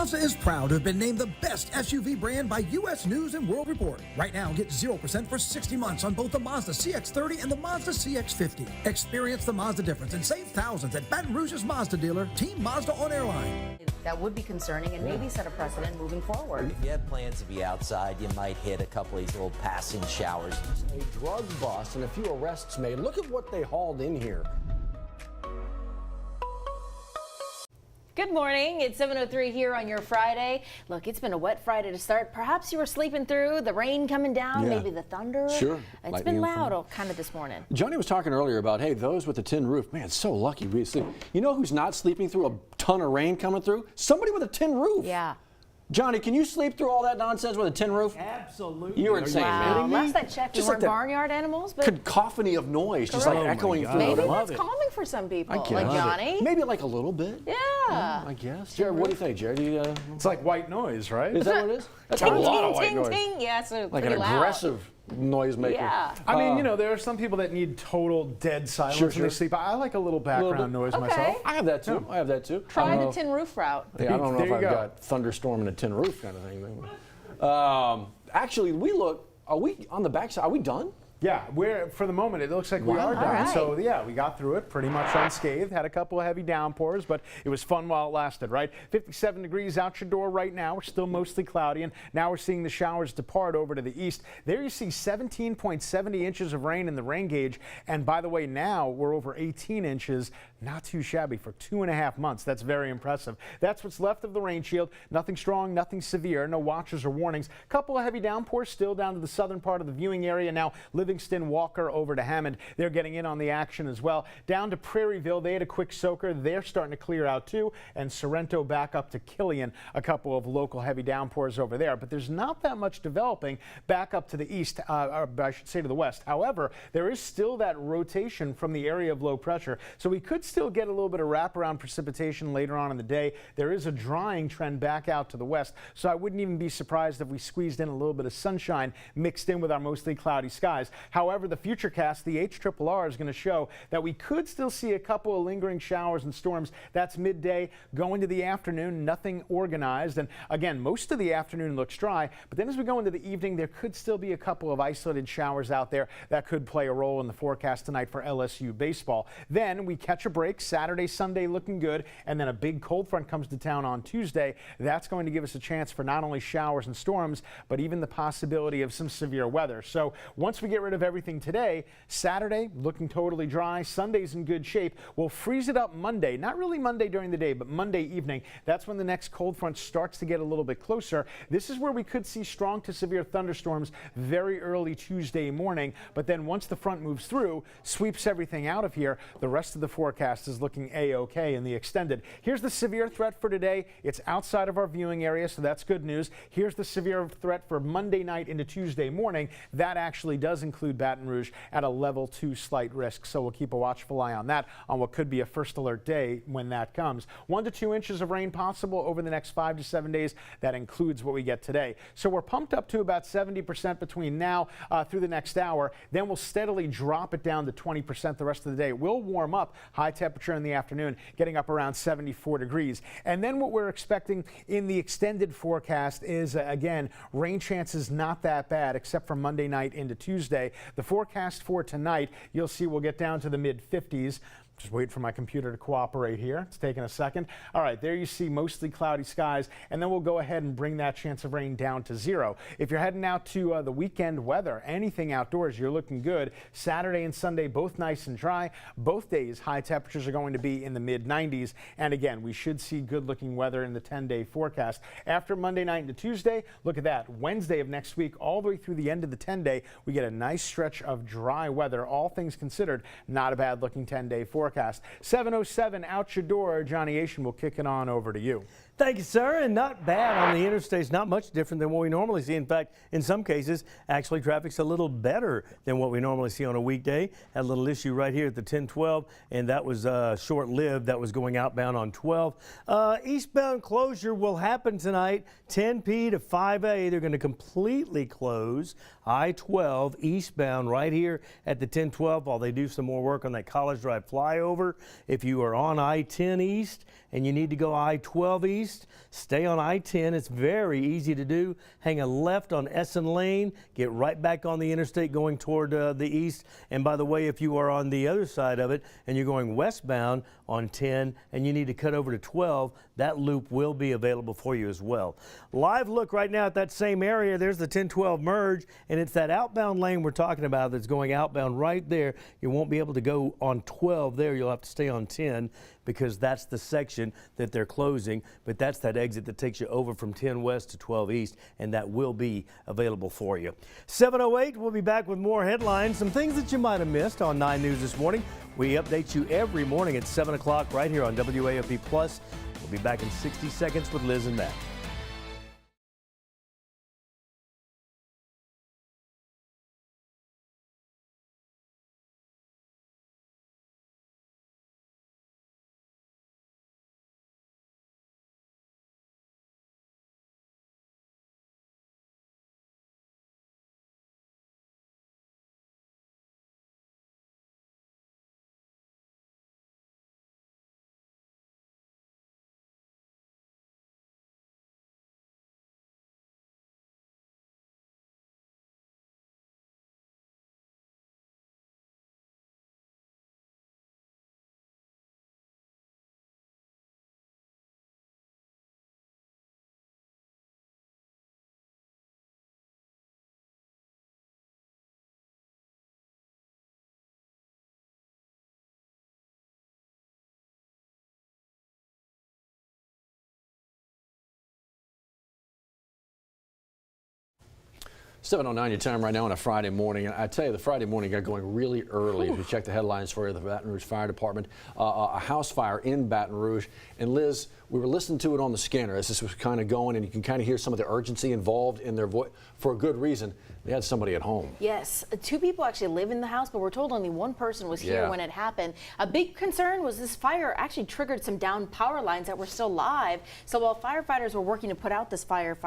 Mazda is proud to have been named the best SUV brand by U.S. News and World Report. Right now, get 0% for 60 months on both the Mazda CX-30 and the Mazda CX-50. Experience the Mazda difference and save thousands at Baton Rouge's Mazda dealer, Team Mazda on Airline. That would be concerning and maybe set a precedent moving forward. If you have plans to be outside, you might hit a couple of these little passing showers. A drug bust and a few arrests made. Look at what they hauled in here. Good morning. It's 7:03 here on your Friday. Look, it's been a wet Friday to start. Perhaps you were sleeping through the rain coming down, maybe the thunder. Sure. It's been loud kind of this morning. Johnny was talking earlier about, hey, those with the tin roof, man, so lucky we sleep. You know who's not sleeping through a ton of rain coming through? Somebody with a tin roof. Yeah. Johnny, can you sleep through all that nonsense with a tin roof? Absolutely. You're insane, man. Last I checked, we weren't barnyard animals, but cacophony of noise, just like echoing through. Maybe that's calming for some people, like Johnny. Maybe like a little bit. Yeah. I guess. Jared, what do you think, Jared? It's like white noise, right? Is that what it is? That's ting, a lot of white ting, noise. ting. Yeah, so like an loud. aggressive noise maker. Yeah. I mean, you know, there are some people that need total dead silence when they sleep. I like a little background noise myself. I have that too. I have that too. Try the tin roof route. Yeah, I don't know if I've got thunderstorm and a tin roof kind of thing. Actually, are we on the backside? Are we done? Yeah, for the moment, it looks like we are done. Right. So, yeah, we got through it pretty much unscathed. Had a couple of heavy downpours, but it was fun while it lasted, right? 57 degrees out your door right now. We're still mostly cloudy, and now we're seeing the showers depart over to the east. There you see 17.70 inches of rain in the rain gauge. And by the way, now we're over 18 inches. Not too shabby for 2.5 months. That's very impressive. That's what's left of the rain shield. Nothing strong, nothing severe, no watches or warnings. Couple of heavy downpours still down to the southern part of the viewing area. Now, Livingston, Walker over to Hammond. They're getting in on the action as well. Down to Prairieville, they had a quick soaker. They're starting to clear out too. And Sorrento back up to Killian, a couple of local heavy downpours over there. But there's not that much developing back up to the east, or I should say to the west. However, there is still that rotation from the area of low pressure. So we could still get a little bit of wraparound precipitation later on in the day. There is a drying trend back out to the west. So I wouldn't even be surprised if we squeezed in a little bit of sunshine mixed in with our mostly cloudy skies. However, the Futurecast, the HRRR, is going to show that we could still see a couple of lingering showers and storms. That's midday. Going to the afternoon, nothing organized. And again, most of the afternoon looks dry. But then as we go into the evening, there could still be a couple of isolated showers out there that could play a role in the forecast tonight for LSU baseball. Then we catch a break. Saturday, Sunday looking good. And then a big cold front comes to town on Tuesday. That's going to give us a chance for not only showers and storms, but even the possibility of some severe weather. So once we get rid of everything today, Saturday looking totally dry, Sunday's in good shape. We'll freeze it up Monday, not really Monday during the day, but Monday evening. That's when the next cold front starts to get a little bit closer. This is where we could see strong to severe thunderstorms very early Tuesday morning, but then once the front moves through, sweeps everything out of here, the rest of the forecast is looking A-OK in the extended. Here's the severe threat for today. It's outside of our viewing area, so that's good news. Here's the severe threat for Monday night into Tuesday morning. That actually does include Baton Rouge at a level 2 slight risk, so we'll keep a watchful eye on that on what could be a first alert day when that comes. 1 to 2 inches of rain possible over the next 5 to 7 days. That includes what we get today. So we're pumped up to about 70% between now through the next hour. Then we'll steadily drop it down to 20% the rest of the day. We'll warm up. High temperature in the afternoon, getting up around 74 degrees. And then what we're expecting in the extended forecast is, again, rain chances not that bad, except for Monday night into Tuesday. The forecast for tonight, you'll see we'll get down to the mid-50s. Just wait for my computer to cooperate here. It's taking a second. All right, there you see mostly cloudy skies, and then we'll go ahead and bring that chance of rain down to 0. If you're heading out to the weekend weather, anything outdoors, you're looking good. Saturday and Sunday, both nice and dry. Both days, high temperatures are going to be in the mid-90s. And again, we should see good-looking weather in the 10-day forecast. After Monday night into Tuesday, look at that. Wednesday of next week, all the way through the end of the 10-day, we get a nice stretch of dry weather. All things considered, not a bad-looking 10-day forecast. 7:07 out your door. Johnny Asian will kick it on over to you. Thank you, sir. And not bad on the interstates, not much different than what we normally see. In fact, in some cases, actually traffic's a little better than what we normally see on a weekday. Had a little issue right here at the 1012, and that was short-lived. That was going outbound on 12. Eastbound closure will happen tonight, 10P to 5A. They're going to completely close I-12 eastbound right here at the 1012 while they do some more work on that College Drive flyover. flyover. If you are on I-10 East and you need to go I-12 East, stay on I-10. It's very easy to do. Hang a left on Essen Lane, get right back on the interstate going toward the east. And by the way, if you are on the other side of it and you're going westbound on 10 and you need to cut over to 12, that loop will be available for you as well. Live look right now at that same area. There's the 10-12 merge, and it's that outbound lane we're talking about that's going outbound right there. You won't be able to go on 12 there. You'll have to stay on 10 because that's the section that they're closing, but that's that exit that takes you over from 10 west to 12 east, and that will be available for you. 7:08, we'll be back with more headlines, some things that you might have missed on 9 News this morning. We update you every morning at 7 o'clock right here on WAFB Plus. We'll be back in 60 seconds with Liz and Matt. .09 your time right now on a Friday morning. And I tell you, the Friday morning got going really early. If you check the headlines for you, the Baton Rouge Fire Department, a house fire in Baton Rouge. And Liz, we were listening to it on the scanner as this was kind of going, and you can kind of hear some of the urgency involved in their voice for a good reason. They had somebody at home. Yes, 2 people actually live in the house, but we're told only 1 person was here when it happened. A big concern was this fire actually triggered some downed power lines that were still live. So while firefighters were working to put out this fire,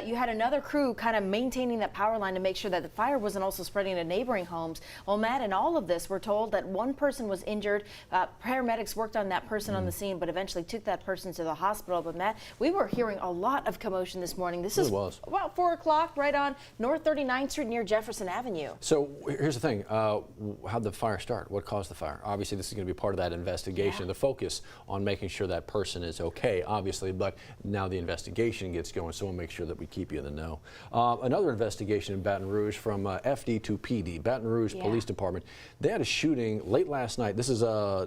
you had another crew kind of maintaining that power line to make sure that the fire wasn't also spreading to neighboring homes. Well, Matt, in all of this, we're told that 1 person was injured. Paramedics worked on that person on the scene, but eventually took that person to the hospital. But Matt, we were hearing a lot of commotion this morning. This is about 4 o'clock right on North 39th Street near Jefferson Avenue. So here's the thing. How'd the fire start? What caused the fire? Obviously, this is going to be part of that investigation. The focus on making sure that person is okay, obviously, but now the investigation gets going, so we'll make sure that we keep you in the know. Another investigation in Baton Rouge from FD to PD, Baton Rouge Police Department. They had a shooting late last night. This is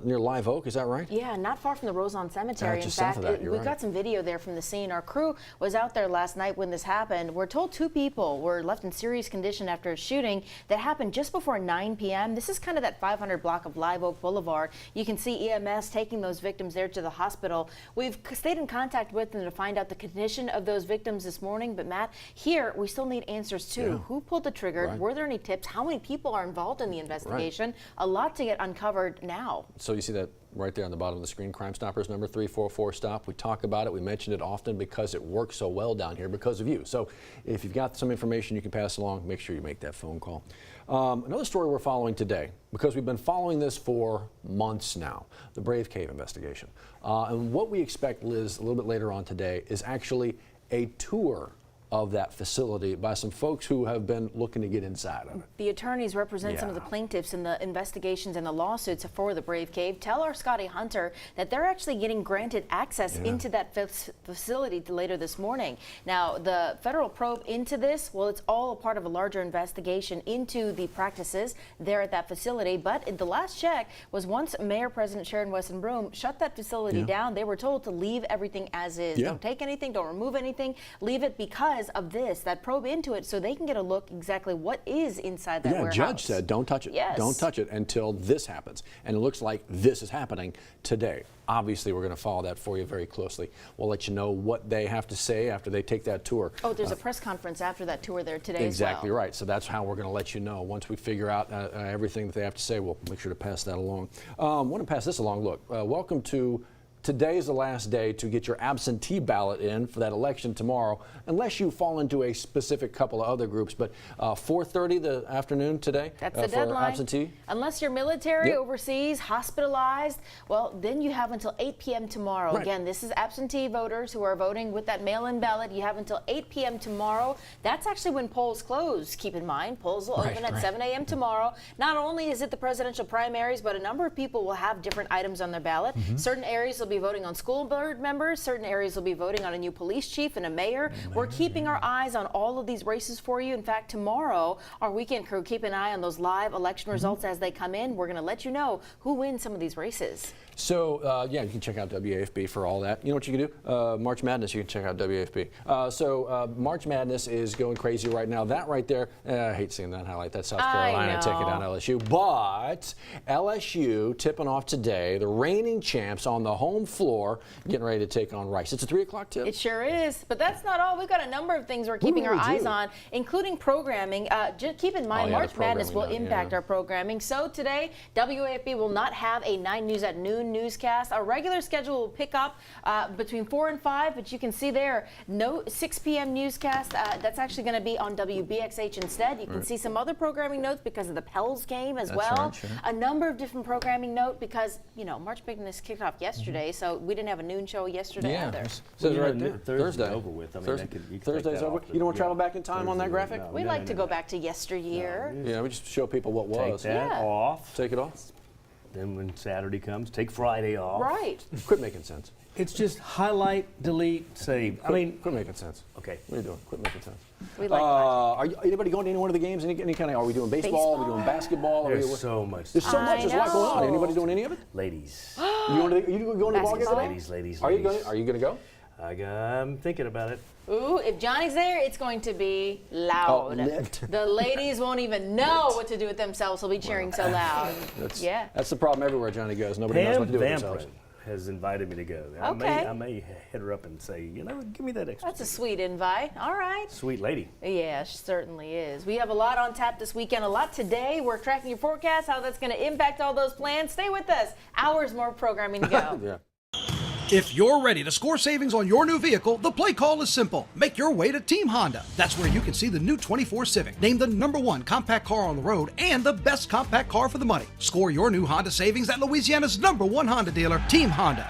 near Live Oak, is that right? Yeah, not far from the Rosemont Cemetery. In fact, we've got some video there from the scene. Our crew was out there last night when this happened. We're told 2 people were left in serious condition after a shooting that happened just before 9 p.m. This is kind of that 500 block of Live Oak Boulevard. You can see EMS taking those victims there to the hospital. We've stayed in contact with them to find out the condition of those victims this morning. But Matt, here we still need answers too. Who pulled the trigger? Were there any tips? How many people are involved in the investigation? A lot to get uncovered now. So you see that right there on the bottom of the screen, Crime Stoppers number 344 stop. We talk about it. We mention it often because it works so well down here because of you. So if you've got some information you can pass along, make sure you make that phone call. Another story we're following today, because we've been following this for months now, the Brave Cave investigation. And what we expect, Liz, a little bit later on today is actually a tour of that facility by some folks who have been looking to get inside of it. The attorneys represent some of the plaintiffs in the investigations and the lawsuits for the Brave Cave. Tell our Scotty Hunter that they're actually getting granted access into that facility later this morning. Now, the federal probe into this, well, it's all a part of a larger investigation into the practices there at that facility. But the last check was once Mayor President Sharon Wesson Broome shut that facility down, they were told to leave everything as is. Don't take anything, don't remove anything, leave it because of this, that probe into it, so they can get a look exactly what is inside that warehouse. Yeah, judge said don't touch it. Don't touch it until this happens. And it looks like this is happening today. Obviously, we're going to follow that for you very closely. We'll let you know what they have to say after they take that tour. Oh, there's a press conference after that tour there today Exactly as well. Right. So that's how we're going to let you know. Once we figure out everything that they have to say, we'll make sure to pass that along. I want to pass this along. Look, welcome to today is the last day to get your absentee ballot in for that election tomorrow, unless you fall into a specific couple of other groups. But 4:30 the afternoon today. That's the for deadline. Absentee. Unless you're military, Yep. overseas, hospitalized, well, then you have until 8 p.m. tomorrow. Right. Again, this is absentee voters who are voting with that mail-in ballot. You have until 8 p.m. tomorrow. That's actually when polls close. Keep in mind, polls will open at 7 a.m. tomorrow. Not only is it the presidential primaries, but a number of people will have different items on their ballot. Certain areas will be voting on school board members. Certain areas will be voting on a new police chief and a mayor. We're keeping our eyes on all of these races for you. In fact, tomorrow, our weekend crew keep an eye on those live election results as they come in. We're going to let you know who wins some of these races. So, yeah, you can check out WAFB for all that. You know what you can do? March Madness, you can check out WAFB. March Madness is going crazy right now. That right there, I hate seeing that highlight. That's South Carolina taking down LSU. But LSU tipping off today, the reigning champs on the home floor, getting ready to take on Rice. It's a 3 o'clock tip. It sure is. But that's not all. We've got a number of things we're keeping our eyes on, including programming. Just keep in mind, March Madness will impact our programming. So today, WAFB will not have a 9 News at Noon newscast. Our regular schedule will pick up between 4 and 5, but you can see there, no 6 p.m. newscast. That's actually going to be on WBXH instead. You can see some other programming notes because of the Pels game as well. Right, sure. A number of different programming note because, you know, March Madness kicked off yesterday, so we didn't have a noon show yesterday either. So right there. Thursday over with. I mean, Thursday's over. You don't want to travel back in time on that graphic? We like to go back to yesteryear. Yeah, we just show people what was. Take that off. Take it off. Then when Saturday comes, take Friday off. Right. Quit making sense. It's just highlight, delete, save. I mean, Quit making sense. okay. What are you doing? Quit making sense. We like that. Are anybody going to any one of the games? Any kind of? Are we doing baseball? Are we doing basketball? There's so much. There's so much. There's a lot going on. know. Anybody doing any of it? Ladies. Are you going to the ball game today? Ladies. Are you going to go? I'm thinking about it. Ooh, if Johnny's there, it's going to be loud. Lit. The ladies won't even know what to do with themselves. They'll be cheering so loud. That's the problem everywhere Johnny goes. Nobody knows what to do with themselves. Has invited me to go. Okay. I may hit her up and say, you know, give me that extra. That's a sweet invite. All right. Sweet lady. Yeah, she certainly is. We have a lot on tap this weekend, a lot today. We're tracking your forecast, how that's going to impact all those plans. Stay with us. Hours more programming to go. Yeah. If you're ready to score savings on your new vehicle, the play call is simple. Make your way to Team Honda. That's where you can see the new 24 Civic, named the #1 compact car on the road and the best compact car for the money. Score your new Honda savings at Louisiana's #1 Honda dealer, Team Honda.